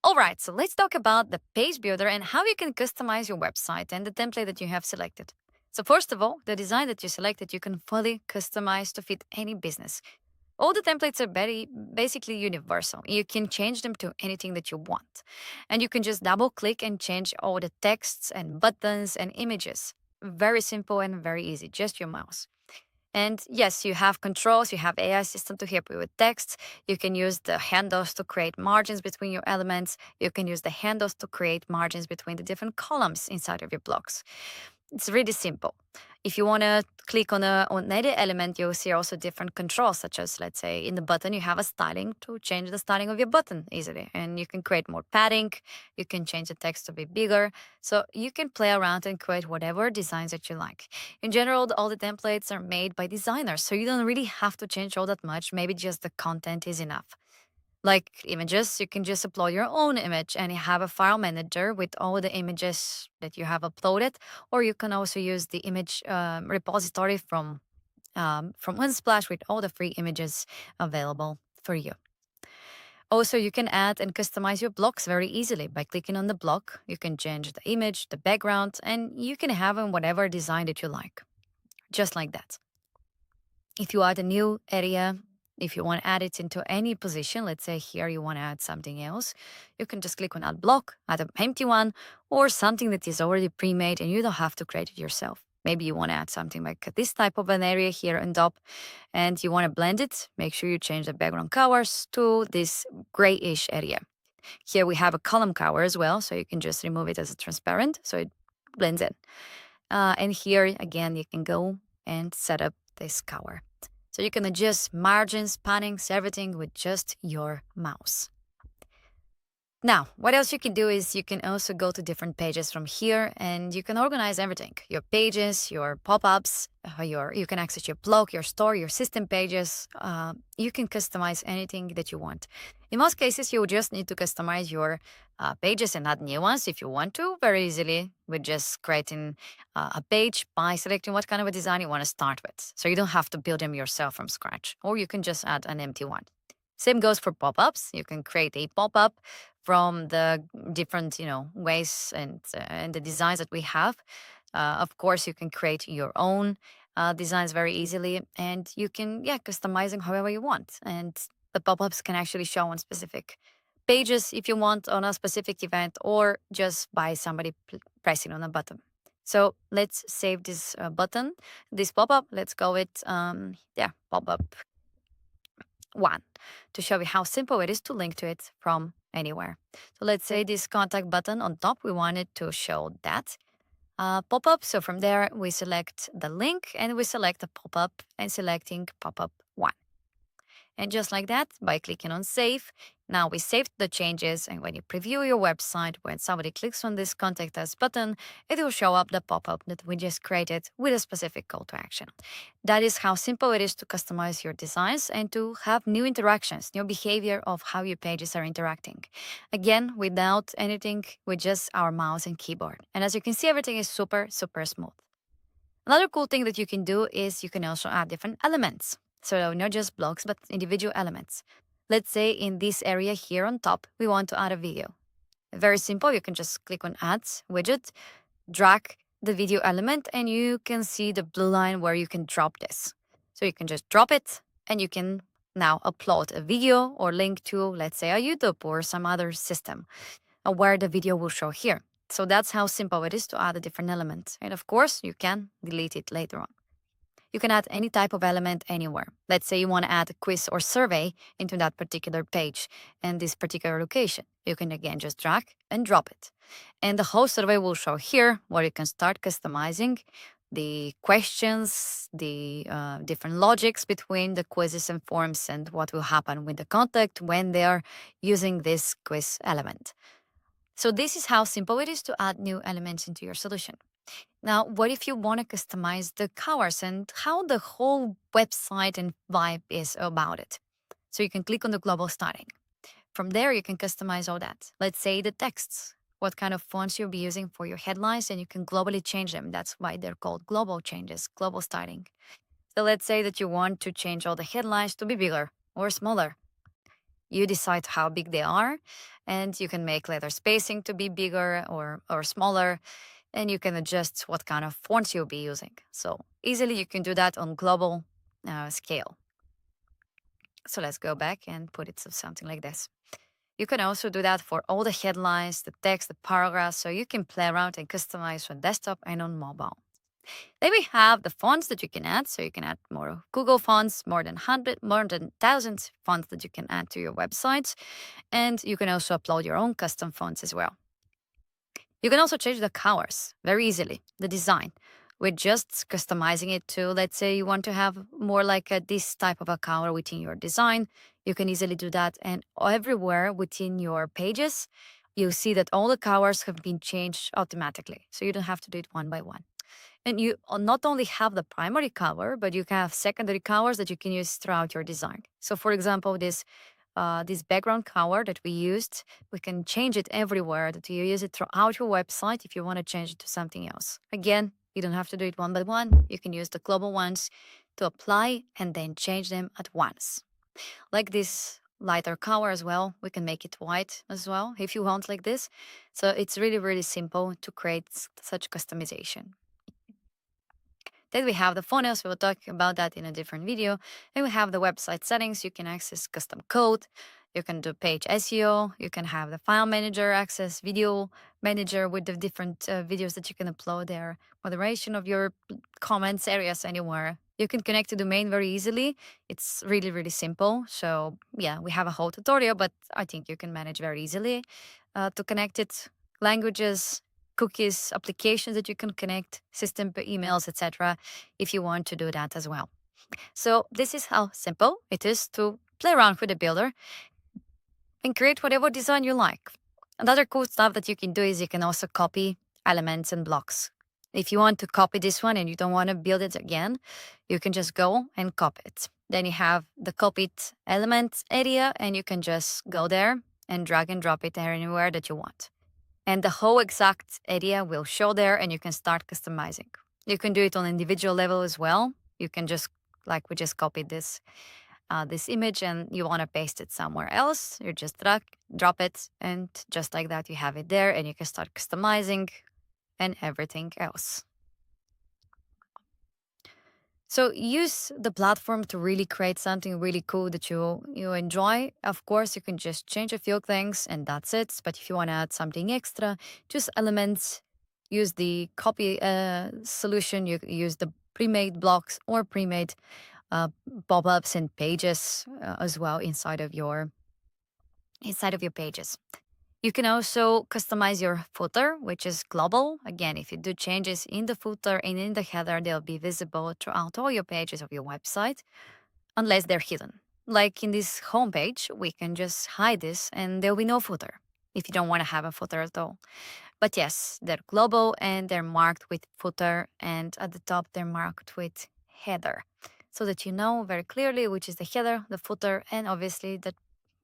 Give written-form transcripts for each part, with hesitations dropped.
All right, so let's talk about the page builder and how you can customize your website and the template that you have selected. So first of all, the design that you selected, you can fully customize to fit any business. All the templates are very basically universal. You can change them to anything that you want. And you can just double click and change all the texts and buttons and images. Very simple and very easy, just your mouse. And yes, you have controls, you have AI system to help you with text. You can use the handles to create margins between your elements. You can use the handles to create margins between the different columns inside of your blocks. It's really simple. If you want to click on any element, you'll see also different controls, such as, let's say, in the button, you have a styling to change the styling of your button easily. And you can create more padding. You can change the text to be bigger. So you can play around and create whatever designs that you like. In general, all the templates are made by designers, so you don't really have to change all that much. Maybe just the content is enough. Like images, you can just upload your own image and you have a file manager with all the images that you have uploaded, or you can also use the image repository from Unsplash with all the free images available for you. Also, you can add and customize your blocks very easily by clicking on the block. You can change the image, the background, and you can have in whatever design that you like, just like that. If you add a new area, if you want to add it into any position, let's say here you want to add something else, you can just click on add block, add an empty one, or something that is already pre-made and you don't have to create it yourself. Maybe you want to add something like this type of an area here on top and you want to blend it. Make sure you change the background colors to this grayish area. Here we have a column color as well, so you can just remove it as a transparent so it blends in. And here again, you can go and set up this color. So you can adjust margins, pannings, everything with just your mouse. Now, what else you can do is you can also go to different pages from here and you can organize everything. Your pages, your pop-ups, you can access your blog, your store, your system pages. You can customize anything that you want. In most cases, you will just need to customize your pages and add new ones if you want to very easily with just creating a page by selecting what kind of a design you want to start with. So you don't have to build them yourself from scratch, or you can just add an empty one. Same goes for pop-ups. You can create a pop-up from the different, ways and the designs that we have. Of course, you can create your own designs very easily, and you can, customize them however you want. And the pop-ups can actually show on specific pages if you want on a specific event, or just by somebody pressing on a button. So let's save this button, this pop-up. Let's go with, pop-up 1 to show you how simple it is to link to it from anywhere. So let's say this contact button on top, we wanted to show that pop-up. So from there, we select the link and we select the pop-up and selecting pop-up 1. And just like that, by clicking on save, now we saved the changes. And when you preview your website, when somebody clicks on this contact us button, it will show up the pop-up that we just created with a specific call to action. That is how simple it is to customize your designs and to have new interactions, new behavior of how your pages are interacting. Again, without anything, with just our mouse and keyboard. And as you can see, everything is super, super smooth. Another cool thing that you can do is you can also add different elements. So not just blocks, but individual elements. Let's say in this area here on top, we want to add a video. Very simple. You can just click on Add widget, drag the video element, and you can see the blue line where you can drop this. So you can just drop it, and you can now upload a video or link to, let's say, a YouTube or some other system where the video will show here. So that's how simple it is to add a different element. And of course, you can delete it later on. You can add any type of element anywhere. Let's say you want to add a quiz or survey into that particular page and this particular location. You can again just drag and drop it. And the whole survey will show here where you can start customizing the questions, the different logics between the quizzes and forms and what will happen with the contact when they are using this quiz element. So this is how simple it is to add new elements into your solution. Now, what if you want to customize the colors and how the whole website and vibe is about it? So you can click on the global styling. From there, you can customize all that. Let's say the texts, what kind of fonts you'll be using for your headlines, and you can globally change them. That's why they're called global changes, global styling. So let's say that you want to change all the headlines to be bigger or smaller. You decide how big they are, and you can make letter spacing to be bigger or smaller, and you can adjust what kind of fonts you'll be using. So easily you can do that on global scale. So let's go back and put it to something like this. You can also do that for all the headlines, the text, the paragraphs, so you can play around and customize on desktop and on mobile. Then we have the fonts that you can add. So you can add more Google fonts, more than 100, more than 1,000 fonts that you can add to your website. And you can also upload your own custom fonts as well. You can also change the colors very easily, the design. With just customizing it to, let's say you want to have more like this type of a color within your design, you can easily do that. And everywhere within your pages, you'll see that all the colors have been changed automatically. So you don't have to do it one by one. And you not only have the primary color, but you can have secondary colors that you can use throughout your design. So for example, this background color that we used, we can change it everywhere that you use it throughout your website if you want to change it to something else. Again, you don't have to do it one by one. You can use the global ones to apply and then change them at once. Like this lighter color as well, we can make it white as well if you want like this. So it's really, really simple to create such customization. Then we have the funnels. We'll talk about that in a different video. Then we have the website settings. You can access custom code. You can do page SEO. You can have the file manager access, video manager with the different videos that you can upload there, moderation of your comments areas anywhere. You can connect to domain very easily. It's really, really simple. So yeah, we have a whole tutorial, but I think you can manage very easily to connect it. Languages, cookies, applications that you can connect, system emails, etc., if you want to do that as well. So this is how simple it is to play around with the builder and create whatever design you like. Another cool stuff that you can do is you can also copy elements and blocks. If you want to copy this one and you don't want to build it again, you can just go and copy it. Then you have the copied elements area, and you can just go there and drag and drop it there anywhere that you want. And the whole exact area will show there, and you can start customizing. You can do it on individual level as well. You can just, like we just copied this image and you want to paste it somewhere else, you just drop it, and just like that you have it there, and you can start customizing and everything else. So use the platform to really create something really cool that you enjoy. Of course, you can just change a few things and that's it. But if you want to add something extra, just elements, use the copy solution. You use the pre-made blocks or pre-made pop-ups and pages as well inside of your pages. You can also customize your footer, which is global. Again, if you do changes in the footer and in the header, they'll be visible throughout all your pages of your website, unless they're hidden. Like in this homepage, we can just hide this and there'll be no footer if you don't want to have a footer at all. But yes, they're global and they're marked with footer, and at the top, they're marked with header, so that you know very clearly which is the header, the footer, and obviously the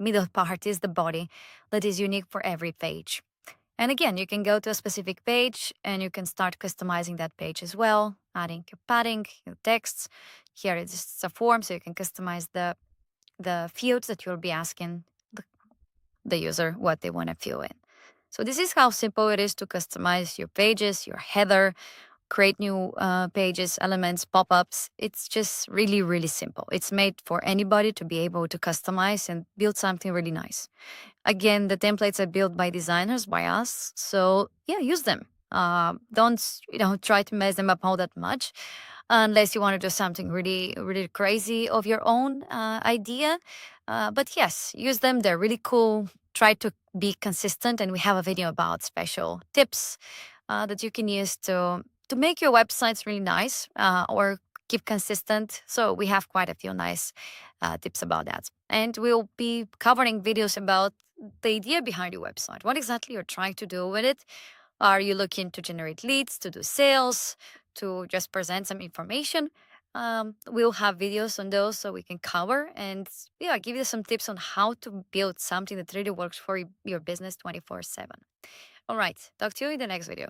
middle part is the body that is unique for every page. And again, you can go to a specific page and you can start customizing that page as well, adding your padding, your texts. Here it's a form, so you can customize the fields that you'll be asking the user what they want to fill in. So this is how simple it is to customize your pages, your header, create new pages, elements, pop-ups. It's just really, really simple. It's made for anybody to be able to customize and build something really nice. Again, the templates are built by designers, by us. So yeah, use them. Don't try to mess them up all that much, unless you want to do something really, really crazy of your own idea. But yes, use them. They're really cool. Try to be consistent, and we have a video about special tips that you can use to make your websites really nice or keep consistent. So we have quite a few nice tips about that. And we'll be covering videos about the idea behind your website. What exactly you're trying to do with it. Are you looking to generate leads, to do sales, to just present some information? We'll have videos on those so we can cover and give you some tips on how to build something that really works for your business 24/7. All right, talk to you in the next video.